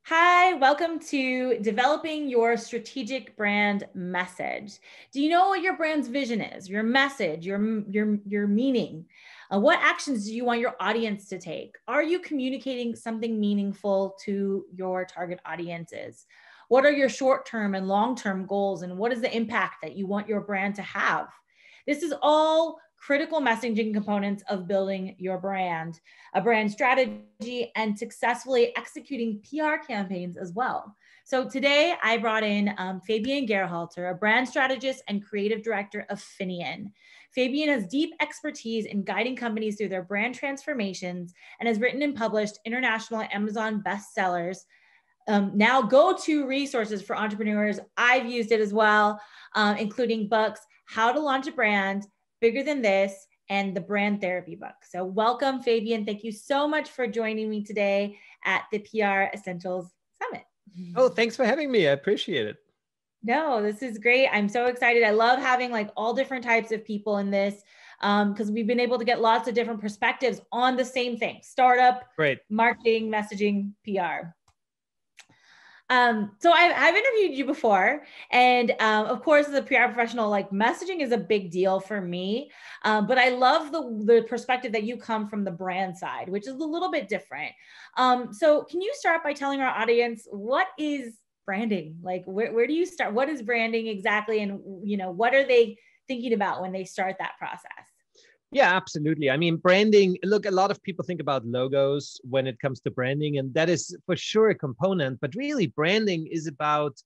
Hi, welcome to Developing Your Strategic Brand Message. Do you know what your brand's vision is, your message, your meaning? What actions do you want your audience to take? Are you communicating something meaningful to your target audiences? What are your short-term and long-term goals, and what is the impact that you want your brand to have? This is all critical messaging components of building your brand, a brand strategy, and successfully executing PR campaigns as well. So today I brought in Fabian Geyrhalter, a brand strategist and creative director of Finian. Fabian has deep expertise in guiding companies through their brand transformations and has written and published international Amazon bestsellers, now go-to resources for entrepreneurs. I've used it as well, including books, How to Launch a Brand, Bigger Than This, and the Brand Therapy book. So welcome, Fabian. Thank you so much for joining me today at the PR Essentials Summit. Oh, thanks for having me. I appreciate it. No, this is great. I'm so excited. I love having like all different types of people in this because we've been able to get lots of different perspectives on the same thing: startup, Great. marketing, messaging, PR. So I've interviewed you before, and of course, as a PR professional, like messaging is a big deal for me. But I love the perspective that you come from the brand side, which is a little bit different. So can you start by telling our audience what is branding? Like, where do you start? What is branding exactly, and what are they thinking about when they start that process? Yeah, absolutely. I mean, branding, look, a lot of people think about logos when it comes to branding, and that is for sure a component, but really branding is about,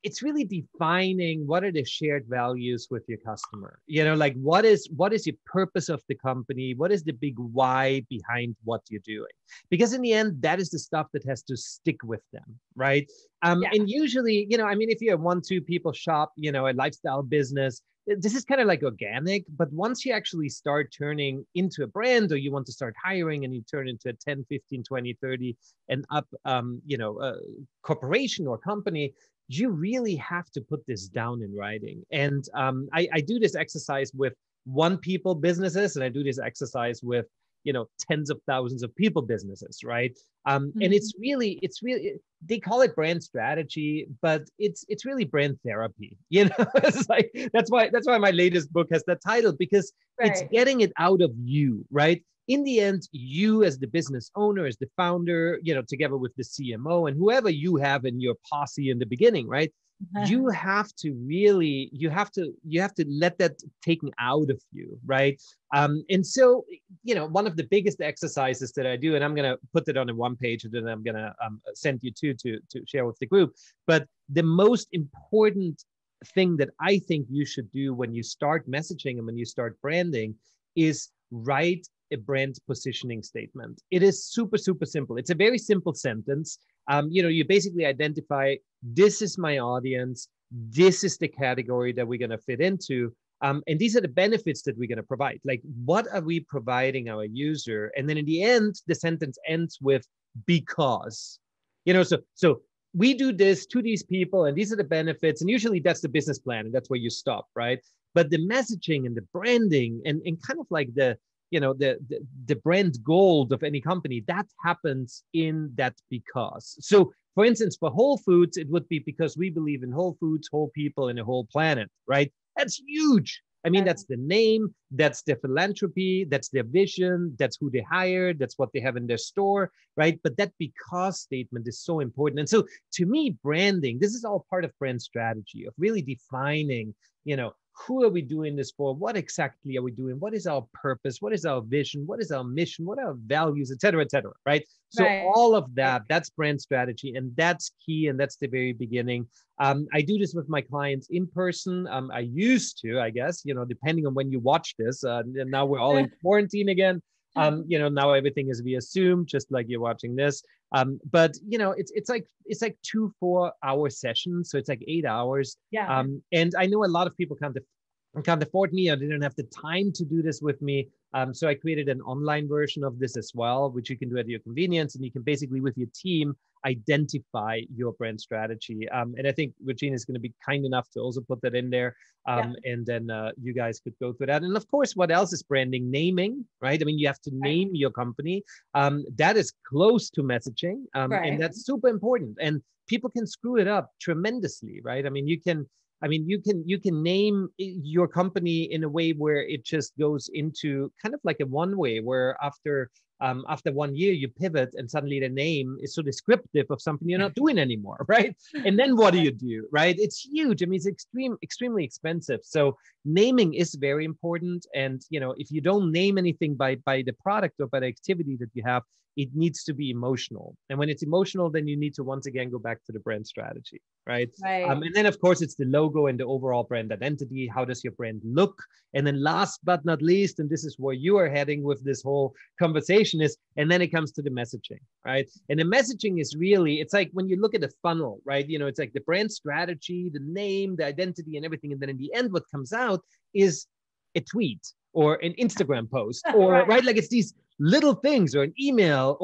it's really defining what are the shared values with your customer. Like what is your purpose of the company? What is the big why behind what you're doing? Because in the end, that is the stuff that has to stick with them, right? Yeah. And usually, I mean, if you're a 1-2 people shop, a lifestyle business, this is kind of like organic. But once you actually start turning into a brand, or you want to start hiring and you turn into a 10, 15, 20, 30 and up, corporation or company, you really have to put this down in writing. And I do this exercise with 1 people businesses, and I do this exercise with, tens of thousands of people businesses, right? And it's really, they call it brand strategy, but it's really brand therapy. It's like, that's why my latest book has that title, because it's getting it out of you, right? In the end, you as the business owner, as the founder, together with the CMO and whoever you have in your posse in the beginning, right? You have to really, you have to let that taken out of you, right? And so, one of the biggest exercises that I do, and I'm going to put it on a 1 page, and then I'm going to send you to share with the group. But the most important thing that I think you should do when you start messaging and when you start branding is write a brand positioning statement. It is super, super simple. It's a very simple sentence. You basically identify, this is my audience, this is the category that we're going to fit into, and these are the benefits that we're going to provide. Like, what are we providing our user? And then in the end, the sentence ends with because. So we do this to these people, and these are the benefits. And usually that's the business plan, and that's where you stop, right? But the messaging and the branding and kind of like the brand gold of any company, that happens in that because. So for instance, for Whole Foods, it would be because we believe in whole foods, whole people, and a whole planet, right? That's huge. I mean, that's the name, that's their philanthropy, that's their vision, that's who they hire, that's what they have in their store, right? But that because statement is so important. And so to me, branding, this is all part of brand strategy, of really defining, who are we doing this for? What exactly are we doing? What is our purpose? What is our vision? What is our mission? What are our values, et cetera, right? So all of that, that's brand strategy, and that's key, and that's the very beginning. I do this with my clients in person. I used to, I guess, depending on when you watch this, and now we're all in quarantine again. Now everything is via Zoom, just like you're watching this. But it's like 2 4-hour sessions, so it's like 8 hours. Yeah. And I know a lot of people can't afford me, or they don't have the time to do this with me. So I created an online version of this as well, which you can do at your convenience, and you can basically with your team identify your brand strategy. And I think Regina is going to be kind enough to also put that in there. Yeah. And then you guys could go through that. And of course, what else is branding? Naming, right? I mean, you have to name your company. That is close to messaging, and that's super important. And people can screw it up tremendously, right? I mean, you can name your company in a way where it just goes into kind of like a one way, where after 1 year you pivot and suddenly the name is so descriptive of something you're not doing anymore, right? And then what do, right? It's huge. I mean, it's extremely expensive. So naming is very important. And if you don't name anything by the product or by the activity that you have, it needs to be emotional. And when it's emotional, then you need to once again go back to the brand strategy, right? And then of course it's the logo and the overall brand identity. How does your brand look? And then last but not least, and this is where you are heading with this whole conversation is, and then it comes to the messaging, right? And the messaging is really, it's like when you look at the funnel, right? It's like the brand strategy, the name, the identity and everything. And then in the end, what comes out is a tweet or an Instagram post or right. Like it's these little things or an email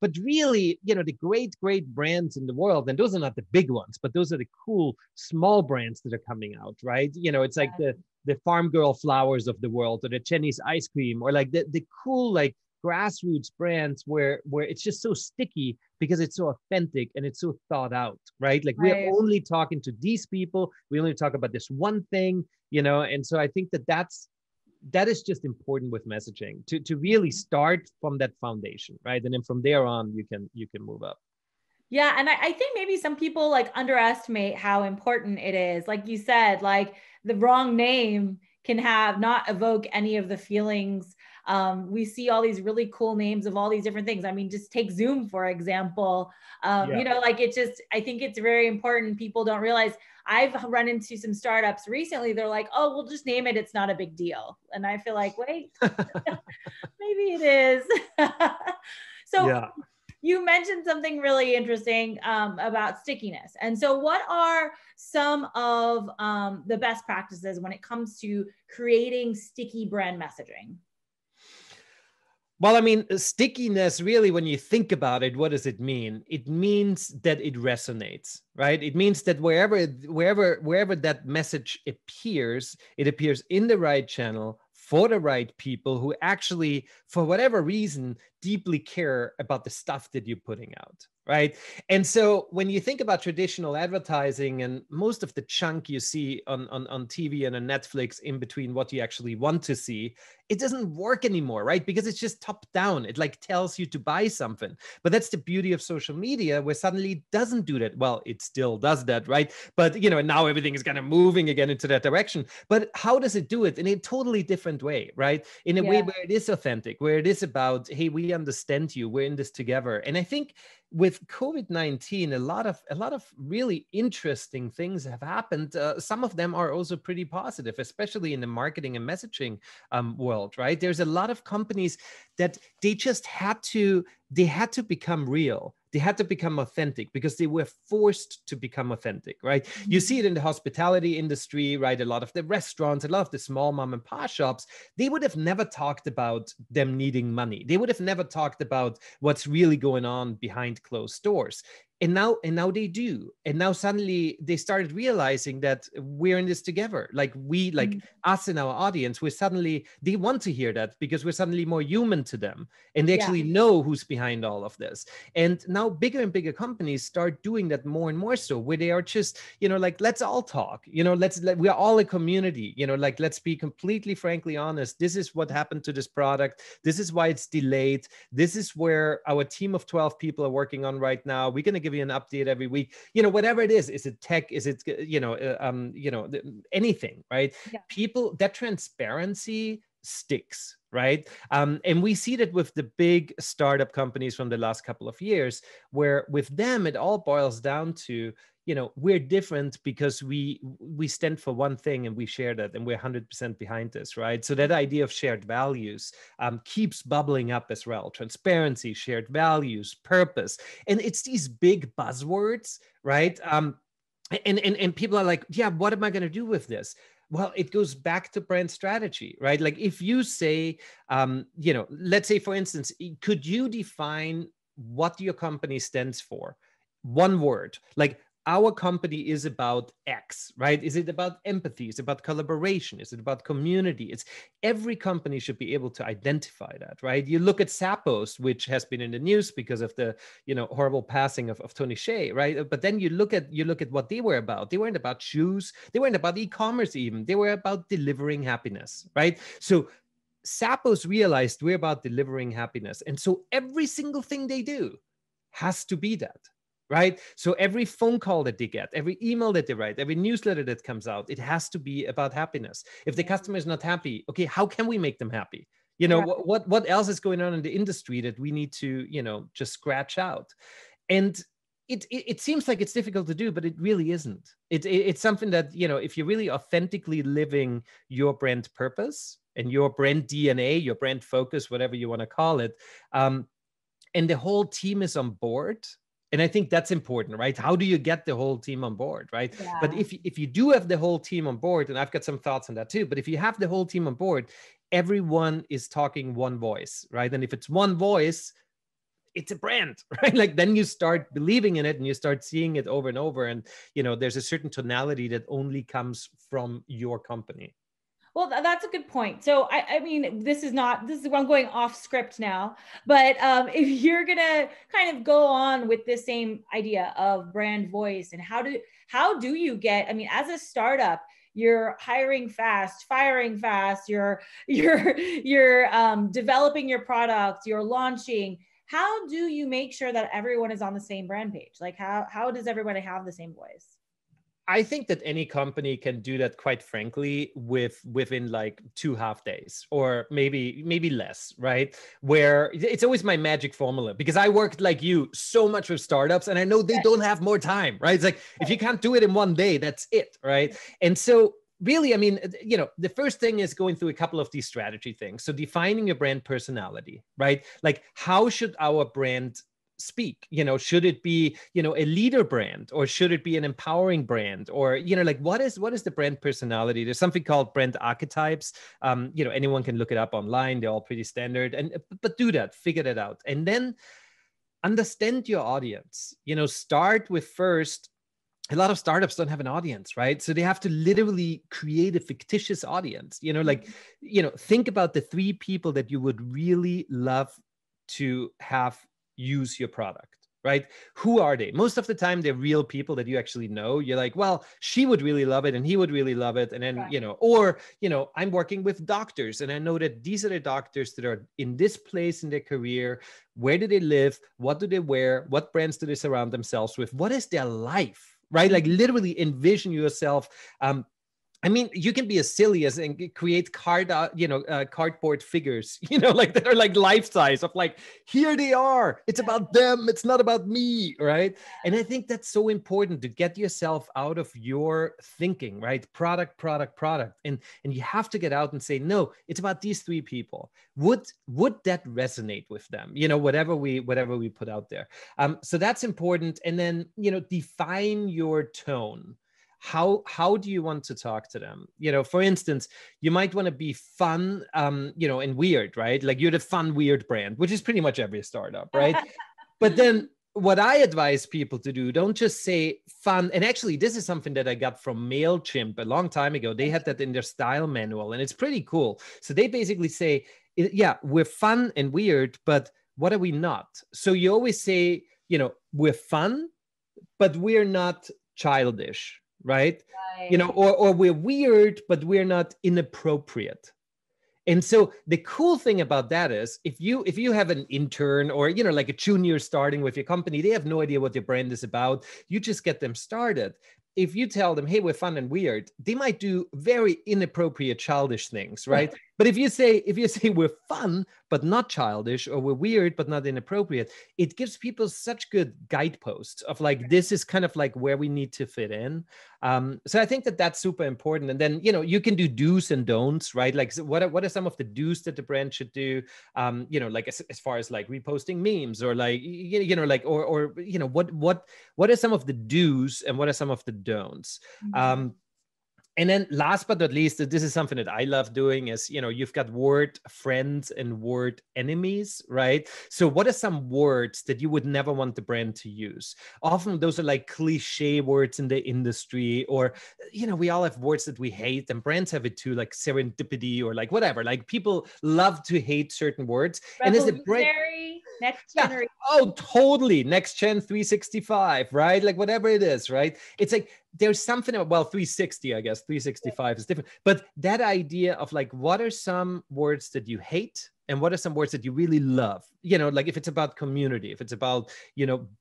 but really, the great brands in the world, and those are not the big ones, but those are the cool small brands that are coming out, right? It's like the Farm Girl flowers of the world or the Chinese ice cream or like the cool, like grassroots brands where it's just so sticky because it's so authentic and it's so thought out, right? Like we're only talking to these people. We only talk about this one thing, and so I think that is just important with messaging to really start from that foundation, right? And then from there on, you can move up. Yeah. And I think maybe some people like underestimate how important it is. Like you said, like the wrong name can not evoke any of the feelings. We see all these really cool names of all these different things. I mean, just take Zoom, for example. Like I think it's very important. People don't realize. I've run into some startups recently. They're like, oh, we'll just name it. It's not a big deal. And I feel like, wait, maybe it is. So you mentioned something really interesting about stickiness. And so what are some of the best practices when it comes to creating sticky brand messaging? Well, I mean, stickiness, really, when you think about it, what does it mean? It means that it resonates, right? It means that wherever that message appears, it appears in the right channel for the right people who actually, for whatever reason, deeply care about the stuff that you're putting out, right? And so when you think about traditional advertising and most of the chunk you see on TV and on Netflix in between what you actually want to see, it doesn't work anymore, right? Because it's just top down. It like tells you to buy something. But that's the beauty of social media, where suddenly it doesn't do that. Well, it still does that, right? But now everything is kind of moving again into that direction. But how does it do it? In a totally different way, right? In a way where it is authentic, where it is about, hey, we understand you, we're in this together. And I think with COVID-19, a lot of really interesting things have happened. Some of them are also pretty positive, especially in the marketing and messaging world, right? There's a lot of companies that they just had to become real. They had to become authentic because they were forced to become authentic, right? Mm-hmm. You see it in the hospitality industry, right? A lot of the restaurants, a lot of the small mom and pop shops, they would have never talked about them needing money. They would have never talked about what's really going on behind closed doors. And now they do. And now suddenly they started realizing that we're in this together. Like us in our audience, they want to hear that because we're suddenly more human to them. And they actually know who's behind all of this. And now bigger and bigger companies start doing that more and more so, where they are just, like, let's all talk, we're all a community, like, let's be completely frankly honest. This is what happened to this product. This is why it's delayed. This is where our team of 12 people are working on right now. We're going to give you an update every week, whatever it is it tech, is it, anything, right? People, that transparency sticks, right? And we see that with the big startup companies from the last couple of years, where with them, it all boils down to, we're different because we stand for one thing and we share that, and we're 100% behind this, right? So that idea of shared values keeps bubbling up as well. Transparency, shared values, purpose. And it's these big buzzwords, right? And people are like, yeah, what am I going to do with this? Well, it goes back to brand strategy, right? Like if you say, let's say, for instance, could you define what your company stands for one word, like our company is about X, right? Is it about empathy? Is it about collaboration? Is it about community? It's every company should be able to identify that, right? You look at Zappos, which has been in the news because of the, horrible passing of Tony Hsieh, right? But then you look at what they were about. They weren't about shoes. They weren't about e-commerce even. They were about delivering happiness, right? So Zappos realized we're about delivering happiness. And so every single thing they do has to be that, right? So every phone call that they get, every email that they write, every newsletter that comes out, it has to be about happiness. If the customer is not happy, okay, how can we make them happy? What else is going on in the industry that we need to, just scratch out? And it seems like it's difficult to do, but it really isn't. It's something that, if you're really authentically living your brand purpose and your brand DNA, your brand focus, whatever you want to call it, and the whole team is on board. And I think that's important, right? How do you get the whole team on board, right? Yeah. But if you do have the whole team on board, and I've got some thoughts on that too, but if you have the whole team on board, everyone is talking one voice, right? And if it's one voice, it's a brand, right? Like then you start believing in it and you start seeing it over and over. And, there's a certain tonality that only comes from your company. Well, that's a good point. So, I mean, this is I'm going off script now, but if you're going to kind of go on with this same idea of brand voice and how do you get, I mean, as a startup, you're hiring fast, firing fast, you're developing your product, you're launching. How do you make sure that everyone is on the same brand page? Like how does everybody have the same voice? I think that any company can do that, quite frankly, within like 2.5 days or maybe less, right? Where it's always my magic formula, because I worked like you so much with startups and I know they don't have more time, right? It's like, if you can't do it in one day, that's it, right? And so really, I mean, the first thing is going through a couple of these strategy things. So defining your brand personality, right? Like how should our brand speak? Should it be, a leader brand, or should it be an empowering brand, or, like what is the brand personality? There's something called brand archetypes. Anyone can look it up online. They're all pretty standard, but do that, figure that out. And then understand your audience. Start with first, a lot of startups don't have an audience, right? So they have to literally create a fictitious audience. Think about the 3 people that you would really love to have use your product, right? Who are they? Most of the time, they're real people that you actually know. You're like, well, she would really love it and he would really love it. And then, right. I'm working with doctors and I know that these are the doctors that are in this place in their career. Where do they live? What do they wear? What brands do they surround themselves with? What is their life, right? Like literally envision yourself. I mean, you can be as silly as and create cardboard figures, like that are like life size of like, here they are. It's about them. It's not about me, right? And I think that's so important to get yourself out of your thinking, right? Product. And you have to get out and say, no, it's about these 3 people. Would that resonate with them? Whatever we put out there. So that's important. And then, define your tone. How do you want to talk to them? For instance, you might want to be fun, and weird, right? Like you're the fun, weird brand, which is pretty much every startup, right? But then what I advise people to do, don't just say fun. And actually, this is something that I got from MailChimp a long time ago. They had that in their style manual, and it's pretty cool. So they basically say, yeah, we're fun and weird, but what are we not? So you always say, we're fun, but we're not childish. Right? Or we're weird, but we're not inappropriate. And so the cool thing about that is if you have an intern or, like a junior starting with your company, they have no idea what your brand is about. You just get them started. If you tell them, hey, we're fun and weird, they might do very inappropriate, childish things, right? But if you say we're fun, but not childish, or we're weird, but not inappropriate, it gives people such good guideposts of like, this is kind of like where we need to fit in. So I think that that's super important. And then, you can do do's and don'ts, right? Like what are some of the do's that the brand should do? Like as far as like reposting memes or like, what are some of the do's and what are some of the don'ts? And then last but not least, this is something that I love doing is, you've got word friends and word enemies, right? So what are some words that you would never want the brand to use? Often those are like cliche words in the industry, or, we all have words that we hate, and brands have it too, like serendipity or like whatever. Like people love to hate certain words. And as a brand, next yeah, generation. oh, totally. Next gen 365, right? Like whatever it is, right? It's like, there's something about, well, 360, I guess 365 is different, but that idea of like, what are some words that you hate and what are some words that you really love? Like if it's about community, if it's about,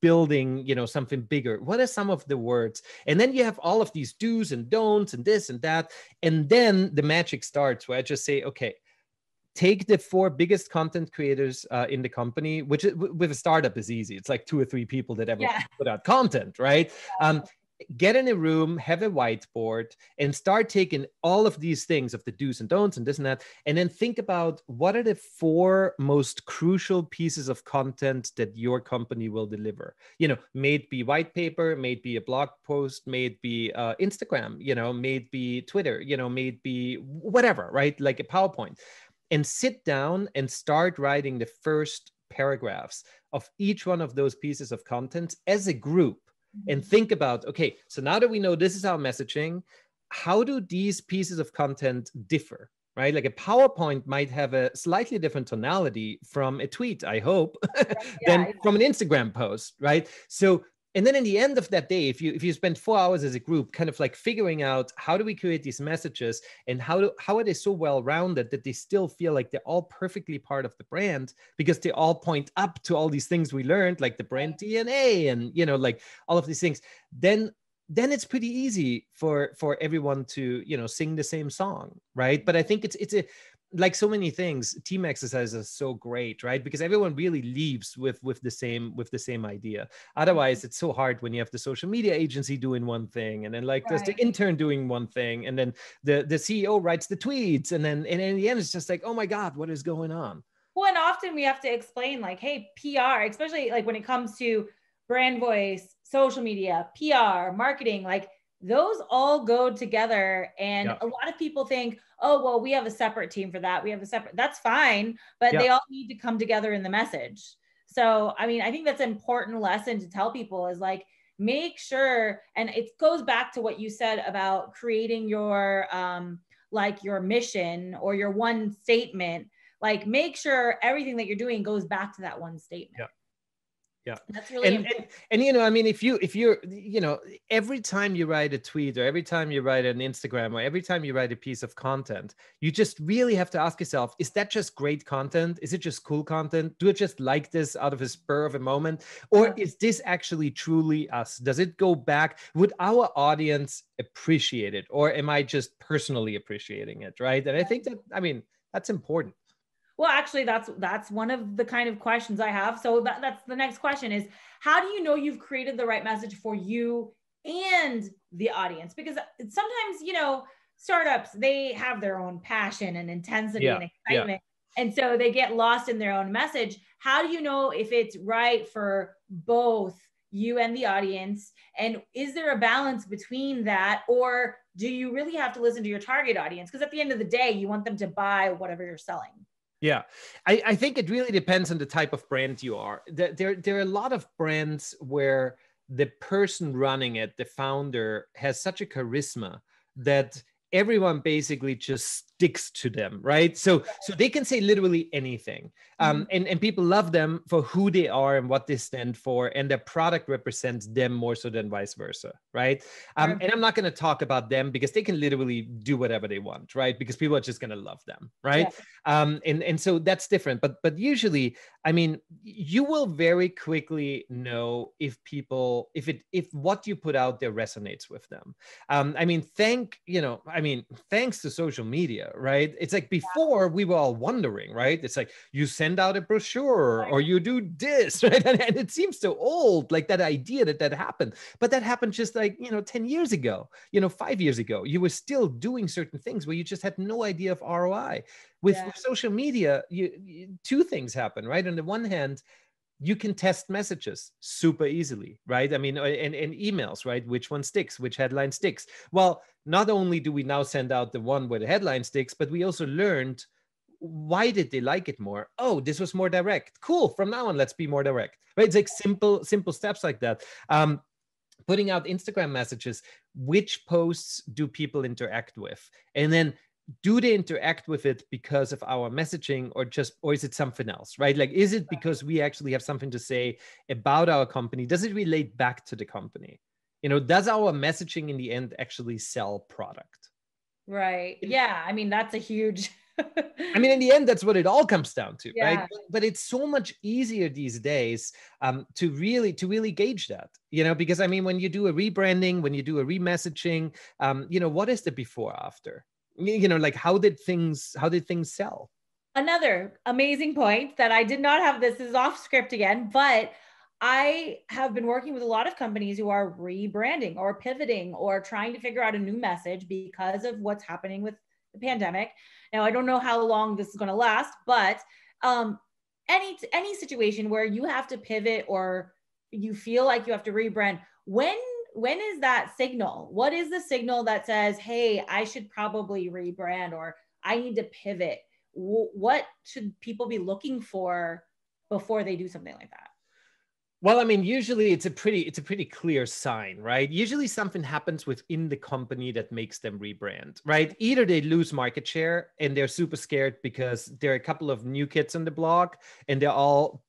building, something bigger, what are some of the words? And then you have all of these do's and don'ts and this and that. And then the magic starts where I just say, okay, take the 4 biggest content creators in the company, which with a startup is easy. It's like 2 or 3 people that ever put out content, right? Get in a room, have a whiteboard, and start taking all of these things of the do's and don'ts and this and that, and then think about what are the 4 most crucial pieces of content that your company will deliver. May it be white paper, may it be a blog post, may it be Instagram, may it be Twitter, may it be whatever, right? Like a PowerPoint. And sit down and start writing the first paragraphs of each one of those pieces of content as a group. And think about, okay, so now that we know this is our messaging, how do these pieces of content differ, right? Like a PowerPoint might have a slightly different tonality from a tweet, I hope, than from an Instagram post, right? So, and then in the end of that day, if you spend 4 hours as a group, kind of like figuring out how do we create these messages and how are they so well rounded that they still feel like they're all perfectly part of the brand, because they all point up to all these things we learned, like the brand DNA and like all of these things, then it's pretty easy for everyone to sing the same song, right? But I think it's a, like so many things, team exercises are so great, right? Because everyone really leaves with the same idea. Otherwise, it's so hard when you have the social media agency doing one thing, and then like there's the intern doing one thing, and then the CEO writes the tweets, and then in the end, it's just like, oh my God, what is going on? Well, and often we have to explain like, hey, PR, especially like when it comes to brand voice, social media, PR, marketing, like those all go together. And a lot of people think, oh, well, we have a separate team for that. We have a separate, that's fine, but they all need to come together in the message. So, I mean, I think that's an important lesson to tell people is like, make sure, and it goes back to what you said about creating your, like your mission or your one statement, like make sure everything that you're doing goes back to that one statement. Yeah. That's really and I mean, if you're every time you write a tweet or every time you write an Instagram or every time you write a piece of content, you just really have to ask yourself, is that just great content? Is it just cool content? Do I just like this out of a spur of a moment? Or is this actually truly us? Does it go back? Would our audience appreciate it? Or am I just personally appreciating it? Right. And I think that, I mean, that's important. Well, actually, that's one of the kind of questions I have. So that's the next question is, how do you know you've created the right message for you and the audience? Because sometimes, startups, they have their own passion and intensity and excitement. And so they get lost in their own message. How do you know if it's right for both you and the audience? And is there a balance between that? Or do you really have to listen to your target audience? Because at the end of the day, you want them to buy whatever you're selling. Yeah, I think it really depends on the type of brand you are. There are a lot of brands where the person running it, the founder, has such a charisma that everyone basically just sticks to them, right? So they can say literally anything. And people love them for who they are and what they stand for, and their product represents them more so than vice versa, right? And I'm not going to talk about them because they can literally do whatever they want, right? Because people are just going to love them, right? And so that's different. But usually, I mean, you will very quickly know if what you put out there resonates with them. I mean, thanks to social media, right? It's like before we were all wondering, right? It's like you send out a brochure or you do this, right? And it seems so old, like that idea that happened. But that happened just like, 10 years ago, 5 years ago. You were still doing certain things where you just had no idea of ROI. With social media, two things happen, right? On the one hand, You can test messages super easily, right? I mean, and emails, right? Which one sticks, which headline sticks. Well, not only do we now send out the one where the headline sticks, but we also learned, why did they like it more? Oh, this was more direct. Cool. From now on, let's be more direct, right? It's like simple steps like that. Putting out Instagram messages, which posts do people interact with? And then, do they interact with it because of our messaging, or is it something else, right? Like, is it because we actually have something to say about our company? Does it relate back to the company? Does our messaging in the end actually sell product? Right. Yeah. I mean, that's a huge. I mean, in the end, that's what it all comes down to, Yeah. right? But it's so much easier these days to really gauge that, because I mean, when you do a rebranding, when you do a remessaging, what is the before after? Like, how did things sell? Another amazing point that I did not have, this is off script again, but I have been working with a lot of companies who are rebranding or pivoting or trying to figure out a new message because of what's happening with the pandemic. Now, I don't know how long this is going to last, but any situation where you have to pivot or you feel like you have to rebrand, when is that signal? What is the signal that says, hey, I should probably rebrand, or I need to pivot? What should people be looking for before they do something like that? Well, I mean, usually it's a pretty clear sign, right? Usually something happens within the company that makes them rebrand, right? Either they lose market share and they're super scared because there are a couple of new kids on the block and they're all,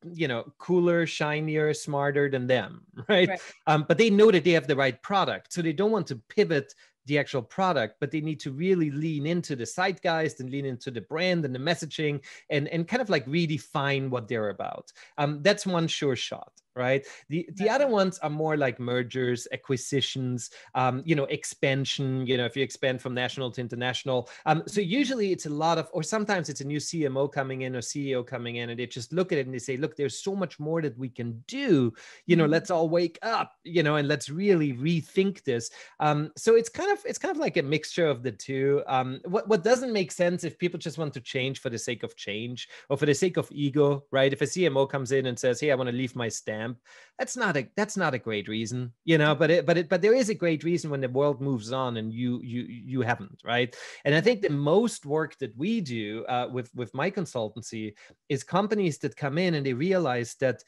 cooler, shinier, smarter than them, right? But they know that they have the right product, so they don't want to pivot the actual product, but they need to really lean into the zeitgeist and lean into the brand and the messaging and kind of like redefine what they're about. That's one sure shot, right? The other ones are more like mergers, acquisitions, expansion, if you expand from national to international. So usually it's a lot of, or sometimes it's a new CMO coming in or CEO coming in, and they just look at it and they say, look, there's so much more that we can do, let's all wake up, and let's really rethink this. So it's kind of like a mixture of the two. What doesn't make sense, if people just want to change for the sake of change or for the sake of ego, right? If a CMO comes in and says, hey, I want to leave my stamp, that's not a great reason, but there is a great reason when the world moves on and you haven't, right? And I think the most work that we do with my consultancy is companies that come in and they realize that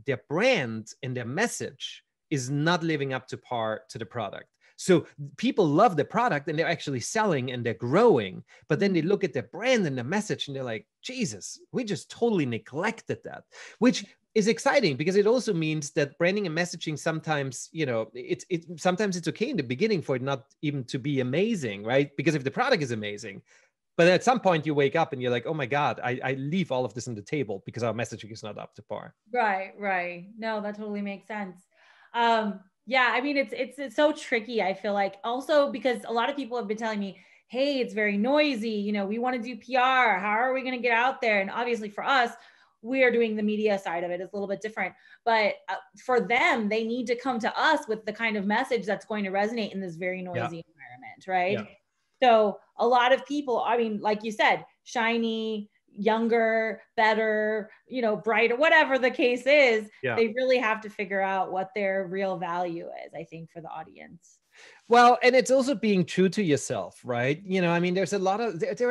their brand and their message is not living up to par to the product. So people love the product and they're actually selling and they're growing, but then they look at their brand and the message and they're like, Jesus, we just totally neglected that, which is exciting because it also means that branding and messaging sometimes, sometimes it's okay in the beginning for it not even to be amazing, right? Because if the product is amazing, but at some point you wake up and you're like, oh my God, I leave all of this on the table because our messaging is not up to par. Right. No, that totally makes sense. Yeah, I mean, it's so tricky. I feel like also because a lot of people have been telling me, hey, it's very noisy. We want to do PR. How are we going to get out there? And obviously for us, we are doing the media side of it. It's a little bit different, but for them, they need to come to us with the kind of message that's going to resonate in this very noisy environment, right? Yeah. So a lot of people, I mean, like you said, shiny, younger, better, brighter, whatever the case is, they really have to figure out what their real value is, I think, for the audience. Well, and it's also being true to yourself, right? I mean, there are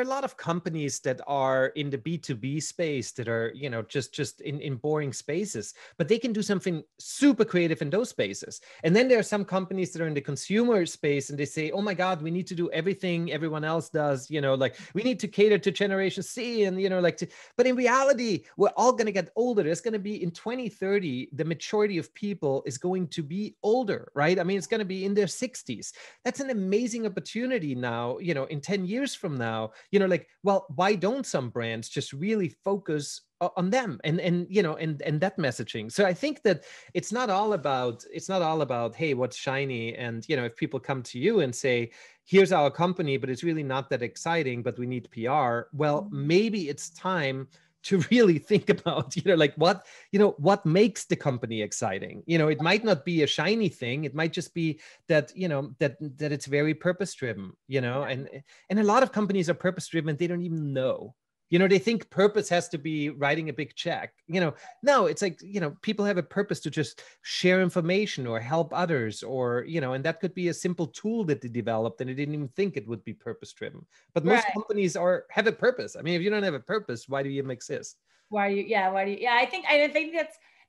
a lot of companies that are in the B2B space that are, just in boring spaces, but they can do something super creative in those spaces. And then there are some companies that are in the consumer space and they say, oh my God, we need to do everything everyone else does, like we need to cater to Generation C and, but in reality, we're all going to get older. There's going to be in 2030, the majority of people is going to be older, right? I mean, it's going to be in their 60s. That's an amazing opportunity now, in 10 years from now, well, why don't some brands just really focus on them and that messaging? So I think that it's not all about, hey, what's shiny? And, if people come to you and say, here's our company, but it's really not that exciting, but we need PR. Well, maybe it's time to really think about, what makes the company exciting. It might not be a shiny thing. It might just be that, that it's very purpose driven, and a lot of companies are purpose driven. They don't even know, You know, they think purpose has to be writing a big check. You know, no, it's like, you know, people have a purpose to just share information or help others, or, you know, and that could be a simple tool that they developed and they didn't even think it would be purpose driven. But most Right. companies have a purpose. I mean, if you don't have a purpose, why do you even exist? Why do you, yeah, why do you, yeah, I think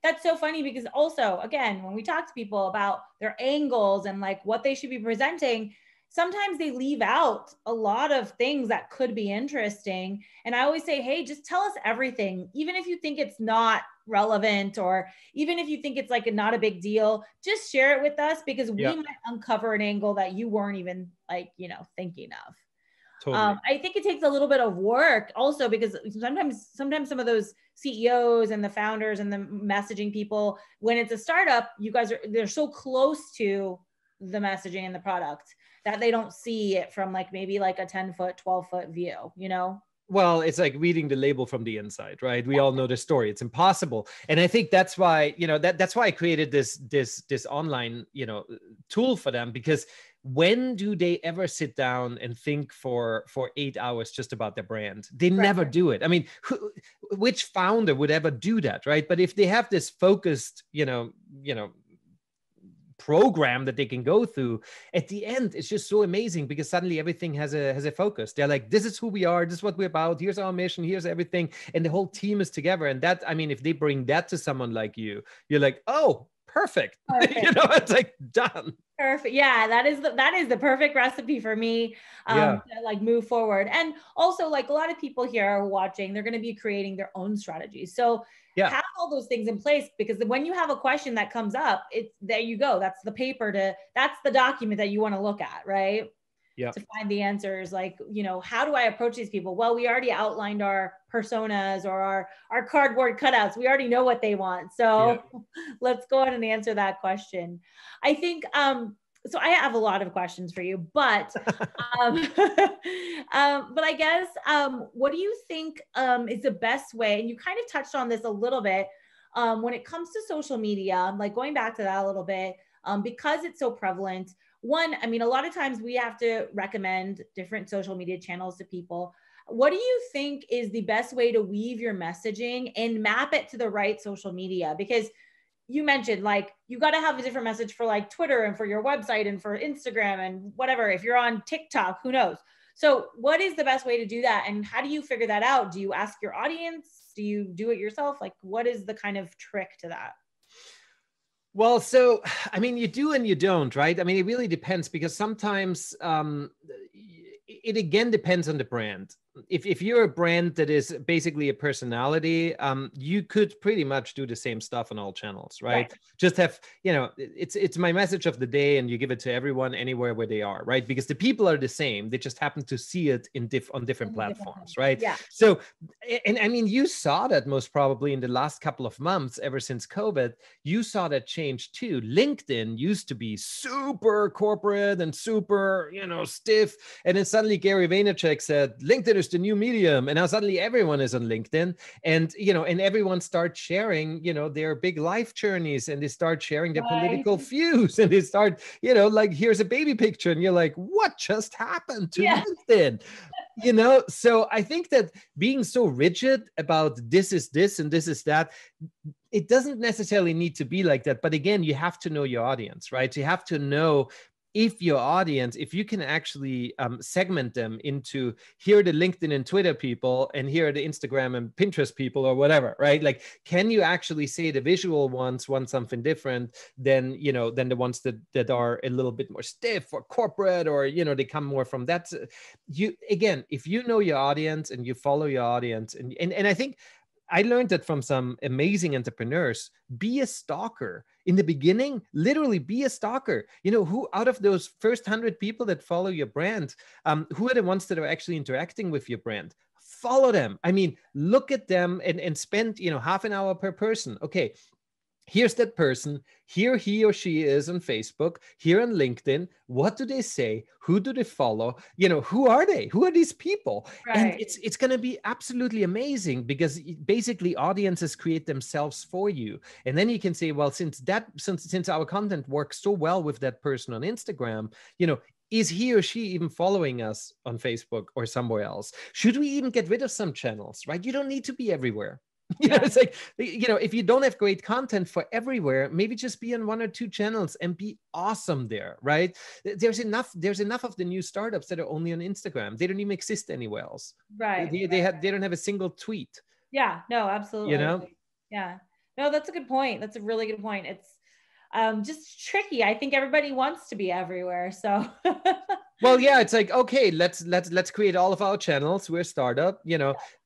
that's so funny, because also, again, when we talk to people about their angles and like what they should be presenting, sometimes they leave out a lot of things that could be interesting. And I always say, hey, just tell us everything, even if you think it's not relevant, or even if you think it's like not a big deal, just share it with us, because we might uncover an angle that you weren't even like, you know, thinking of. Totally. I think it takes a little bit of work also, because sometimes some of those CEOs and the founders and the messaging people, when it's a startup, they're so close to the messaging and the product that they don't see it from like maybe like a 10-foot, 12-foot view, you know? Well, it's like reading the label from the inside, right? We all know the story. It's impossible. And I think that's why, you know, that's why I created this online, you know, tool for them, because when do they ever sit down and think for 8 hours just about their brand? They never do it. I mean, which founder would ever do that, right? But if they have this focused, you know, program that they can go through at the end, it's just so amazing, because suddenly everything has a focus. They're like, this is who we are, this is what we're about, here's our mission, here's everything, and the whole team is together. And that, I mean, if they bring that to someone like you, you're like, oh, perfect. You know, it's like done. Perfect. Yeah, that is the perfect recipe for me to like move forward. And also, like, a lot of people here are watching, they're going to be creating their own strategies. So have all those things in place, because when you have a question that comes up, it's there you go. That's the paper that's the document that you want to look at, right? To find the answers. Like, you know, how do I approach these people? Well, we already outlined our personas or our cardboard cutouts. We already know what they want. So let's go ahead and answer that question. I think, so I have a lot of questions for you, but, but I guess, what do you think is the best way? And you kind of touched on this a little bit when it comes to social media, like going back to that a little bit, because it's so prevalent. One, I mean, a lot of times we have to recommend different social media channels to people. What do you think is the best way to weave your messaging and map it to the right social media? Because you mentioned, like, you got to have a different message for like Twitter and for your website and for Instagram and whatever. If you're on TikTok, who knows? So what is the best way to do that? And how do you figure that out? Do you ask your audience? Do you do it yourself? Like, what is the kind of trick to that? Well, so, I mean, you do and you don't, right? I mean, it really depends, because sometimes it again depends on the brand. If you're a brand that is basically a personality, you could pretty much do the same stuff on all channels, right? Just have, you know, it's my message of the day, and you give it to everyone anywhere where they are, right? Because the people are the same. They just happen to see it on different platforms, right? So, and I mean, you saw that most probably in the last couple of months, ever since COVID, you saw that change too. LinkedIn used to be super corporate and super, you know, stiff. And then suddenly Gary Vaynerchuk said, LinkedIn is the new medium. And now suddenly everyone is on LinkedIn, and, you know, and everyone starts sharing, you know, their big life journeys, and they start sharing their political views, and they start, you know, like, here's a baby picture. And you're like, what just happened to LinkedIn? You know, so I think that being so rigid about this is this and this is that, it doesn't necessarily need to be like that. But again, you have to know your audience, right? You have to know if your audience, if you can actually segment them into, here are the LinkedIn and Twitter people, and here are the Instagram and Pinterest people, or whatever, right? Like, can you actually say the visual ones want something different than, you know, than the ones that are a little bit more stiff or corporate, or, you know, they come more from that. You, again, if you know your audience and you follow your audience, and I think I learned that from some amazing entrepreneurs. Be a stalker. In the beginning, literally be a stalker. You know, who out of those first 100 people that follow your brand, who are the ones that are actually interacting with your brand? Follow them. I mean, look at them and spend, you know, half an hour per person. Okay, here's that person, here he or she is on Facebook, here on LinkedIn. What do they say? Who do they follow? You know, who are they? Who are these people? And it's going to be absolutely amazing, because basically audiences create themselves for you. And then you can say, well, since our content works so well with that person on Instagram, you know, is he or she even following us on Facebook or somewhere else? Should we even get rid of some channels, right? You don't need to be everywhere. It's like, if you don't have great content for everywhere, maybe just be on 1 or 2 channels and be awesome there, right? There's enough of the new startups that are only on Instagram. They don't even exist anywhere else. Right. They don't have a single tweet. Yeah, no, absolutely. You know? Yeah. No, that's a good point. That's a really good point. It's just tricky. I think everybody wants to be everywhere. So well, yeah, it's like, okay, let's create all of our channels. We're a startup,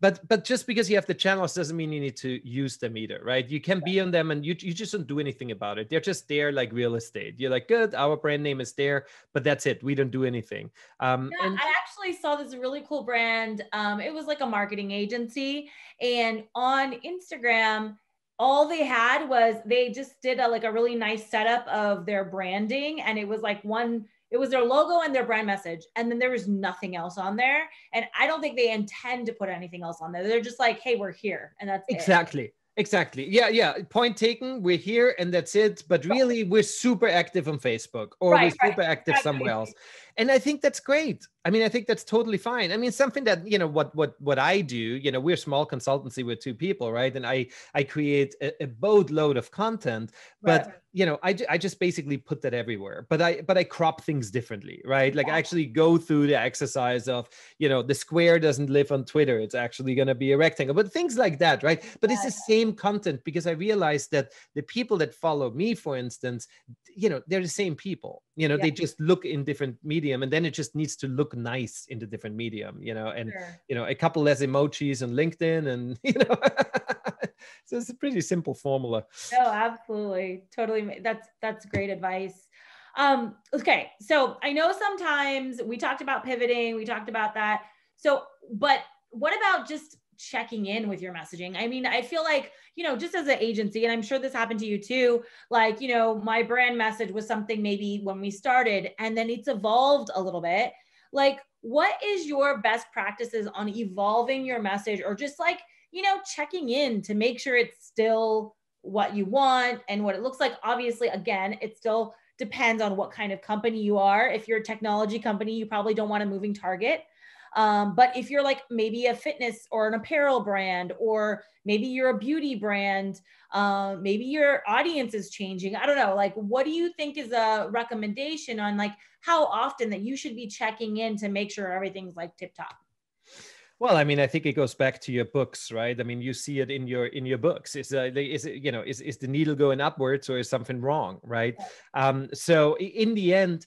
but just because you have the channels doesn't mean you need to use them either, right? You can be on them and you just don't do anything about it. They're just there like real estate. You're like, good, our brand name is there, but that's it. We don't do anything. And I actually saw this really cool brand. It was like a marketing agency, and on Instagram, all they had was they just did a really nice setup of their branding, and it was like it was their logo and their brand message, and then there was nothing else on there. And I don't think they intend to put anything else on there. They're just like, hey, we're here, and that's exactly. Exactly. Yeah. Point taken. We're here and that's it. But really, we're super active on Facebook, or we're super active somewhere else. And I think that's great. I mean, I think that's totally fine. I mean, something that, what I do, we're a small consultancy with 2 people, right? And I create a boatload of content, but I just basically put that everywhere. But I crop things differently, right? Like I actually go through the exercise of, the square doesn't live on Twitter. It's actually going to be a rectangle, but things like that, right? But it's the same content, because I realized that the people that follow me, for instance, they're the same people. They just look in different medium, and then it just needs to look nice in the different medium, and a couple less emojis on LinkedIn, and so it's a pretty simple formula. No, absolutely, totally. That's great advice. Okay, so I know sometimes we talked about pivoting, we talked about that. So, but what about just checking in with your messaging? I mean, I feel like, just as an agency, and I'm sure this happened to you too, like, my brand message was something maybe when we started, and then it's evolved a little bit. Like, what is your best practices on evolving your message, or just like, checking in to make sure it's still what you want and what it looks like? Obviously, again, it still depends on what kind of company you are. If you're a technology company, you probably don't want a moving target. But if you're like maybe a fitness or an apparel brand, or maybe you're a beauty brand, maybe your audience is changing. I don't know. Like, what do you think is a recommendation on like how often that you should be checking in to make sure everything's like tip top? Well, I mean, I think it goes back to your books, right? I mean, you see it in your books. Is the needle going upwards, or is something wrong, right? So in the end,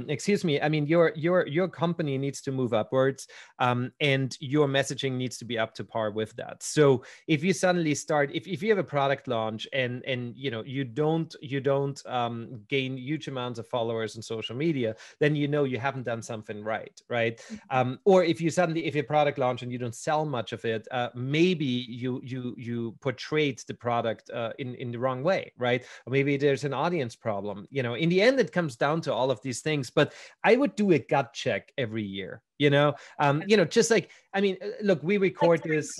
excuse me, I mean, your company needs to move upwards, and your messaging needs to be up to par with that. So if you suddenly start, if you have a product launch and you don't gain huge amounts of followers on social media, then you haven't done something right? Or if your product launch and you don't sell much of it, maybe you portrayed the product in the wrong way, right? Or maybe there's an audience problem. In the end, it comes down to all of these things. But I would do a gut check every year. Just like, I mean, look, we record this.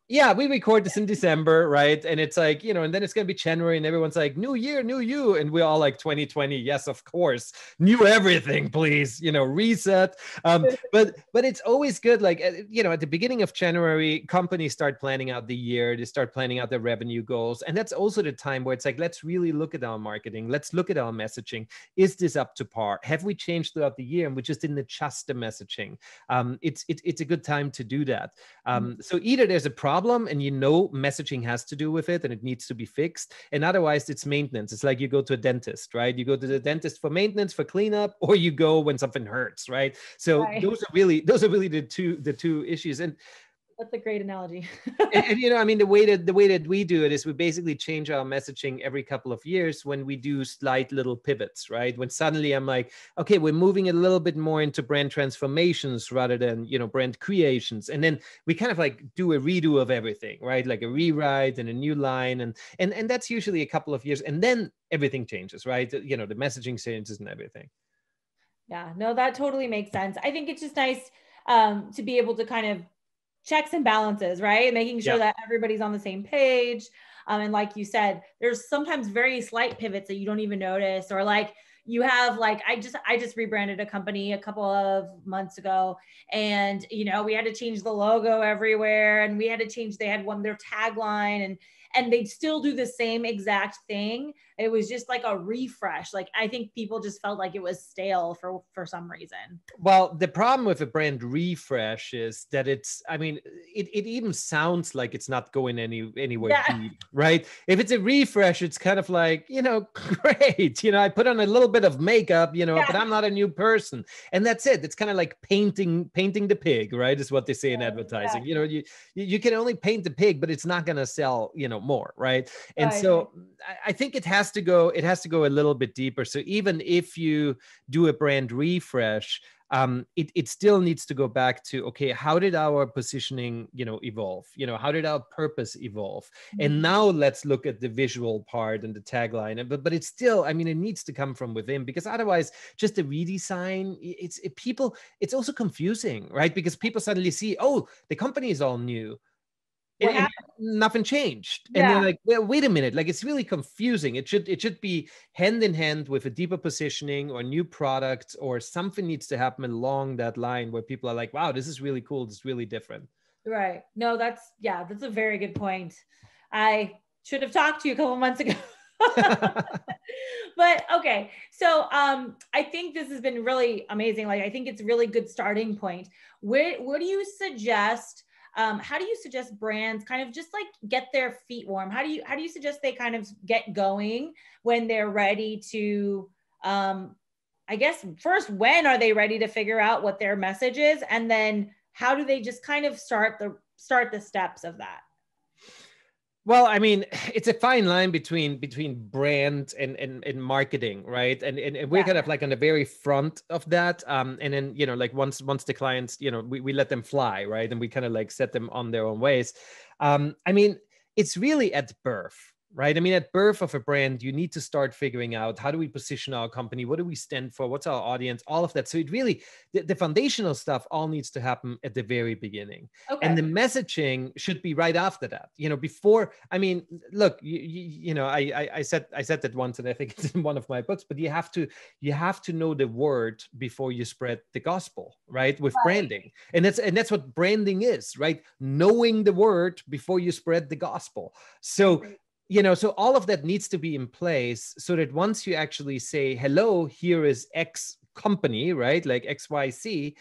Yeah, we record this in December, right? And it's like, and then it's going to be January and everyone's like, new year, new you. And we're all like 2020. Yes, of course. New everything, please, reset. But it's always good. Like, at the beginning of January, companies start planning out the year. They start planning out their revenue goals. And that's also the time where it's like, let's really look at our marketing. Let's look at our messaging. Is this up to par? Have we changed throughout the year and we just didn't adjust the messaging? It's a good time to do that. So either there's a problem and messaging has to do with it and it needs to be fixed, and otherwise it's maintenance. It's like you go to a dentist, right? You go to the dentist for maintenance, for cleanup, or you go when something hurts, right? So those are really the two issues. And that's a great analogy. and I mean, the way that we do it is we basically change our messaging every couple of years when we do slight little pivots, right? When suddenly I'm like, okay, we're moving it a little bit more into brand transformations rather than, brand creations. And then we kind of like do a redo of everything, right? Like a rewrite and a new line. And that's usually a couple of years. And then everything changes, right? The messaging changes and everything. Yeah, no, that totally makes sense. I think it's just nice to be able to kind of checks and balances, right? Making sure that everybody's on the same page. And like you said, there's sometimes very slight pivots that you don't even notice, or like, you have like, I just rebranded a company a couple of months ago, and we had to change the logo everywhere, and we had to change, they had their tagline, and they'd still do the same exact thing. It was just like a refresh. Like, I think people just felt like it was stale for some reason. Well, the problem with a brand refresh is that it even sounds like it's not going anywhere deep, right? If it's a refresh, it's kind of like, great, I put on a little bit of makeup, but I'm not a new person. And that's it. It's kind of like painting the pig, right? Is what they say in advertising. You can only paint the pig, but it's not going to sell, more, right? And so I think it has to go a little bit deeper. So even if you do a brand refresh, it still needs to go back to, okay, how did our positioning, evolve? How did our purpose evolve? Mm-hmm. And now let's look at the visual part and the tagline. But it's still, it needs to come from within, because otherwise, just a redesign, it's also confusing, right? Because people suddenly see, oh, the company is all new. And nothing changed. And they're like, well, wait a minute, like, it's really confusing. It should be hand in hand with a deeper positioning or new product, or something needs to happen along that line where people are like, wow, this is really cool. This is really different. Right. No, that's a very good point. I should have talked to you a couple months ago. But okay. So I think this has been really amazing. Like, I think it's a really good starting point. Where do you suggest, how do you suggest brands kind of just like get their feet warm? How do you suggest they kind of get going when they're ready to, I guess first, when are they ready to figure out what their message is? And then how do they just kind of start the steps of that? Well, it's a fine line between brand and marketing, right? And we're kind of like on the very front of that. And then, like once the clients, we let them fly, right? And we kind of like set them on their own ways. It's really at birth, right? At birth of a brand, you need to start figuring out, how do we position our company? What do we stand for? What's our audience? All of that. So it really, the foundational stuff all needs to happen at the very beginning. Okay. And the messaging should be right after that. Before, look, I said that once, and I think it's in one of my books, but you have to know the word before you spread the gospel, right? With branding. And that's what branding is, right? Knowing the word before you spread the gospel. So so all of that needs to be in place, so that once you actually say, hello, here is X company, right? Like XYZ,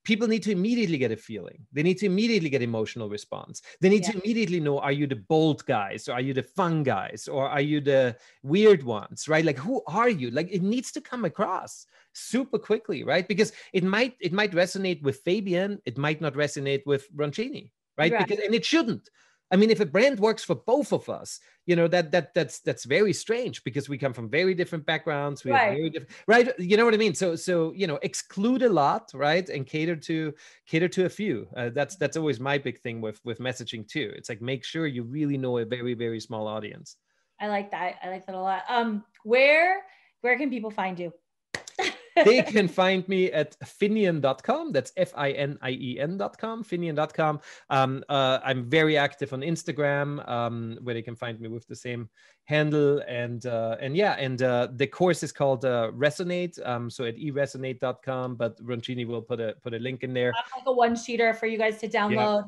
people need to immediately get a feeling. They need to immediately get emotional response. They need to immediately know, are you the bold guys, or are you the fun guys, or are you the weird ones, right? Like, who are you? Like, it needs to come across super quickly, right? Because it might resonate with Fabian, it might not resonate with Roncini, right? Because, and it shouldn't. If a brand works for both of us, that's very strange, because we come from very different backgrounds. We have very different, right? You know what I mean? So exclude a lot, right? And cater to a few. That's always my big thing with messaging too. It's like, make sure you really know a very, very small audience. I like that. I like that a lot. Where can people find you? They can find me at Finian.com. That's FINIEN.com, Finian.com. I'm very active on Instagram, where they can find me with the same handle. And the course is called Resonate. So at eresonate.com, but Roncini will put a link in there. Like a one-sheeter for you guys to download.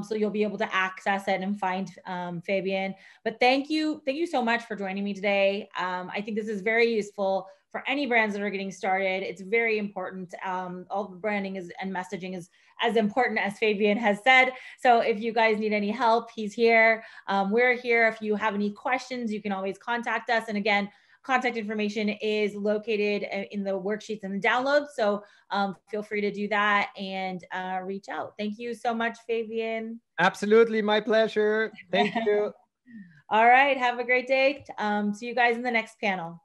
So you'll be able to access it and find Fabian. But thank you so much for joining me today. I think this is very useful for any brands that are getting started. It's very important. All the branding and messaging is as important as Fabian has said. So if you guys need any help, he's here. We're here. If you have any questions, you can always contact us. And again, contact information is located in the worksheets and the downloads. So feel free to do that and reach out. Thank you so much, Fabian. Absolutely. My pleasure. Thank you. All right. Have a great day. See you guys in the next panel.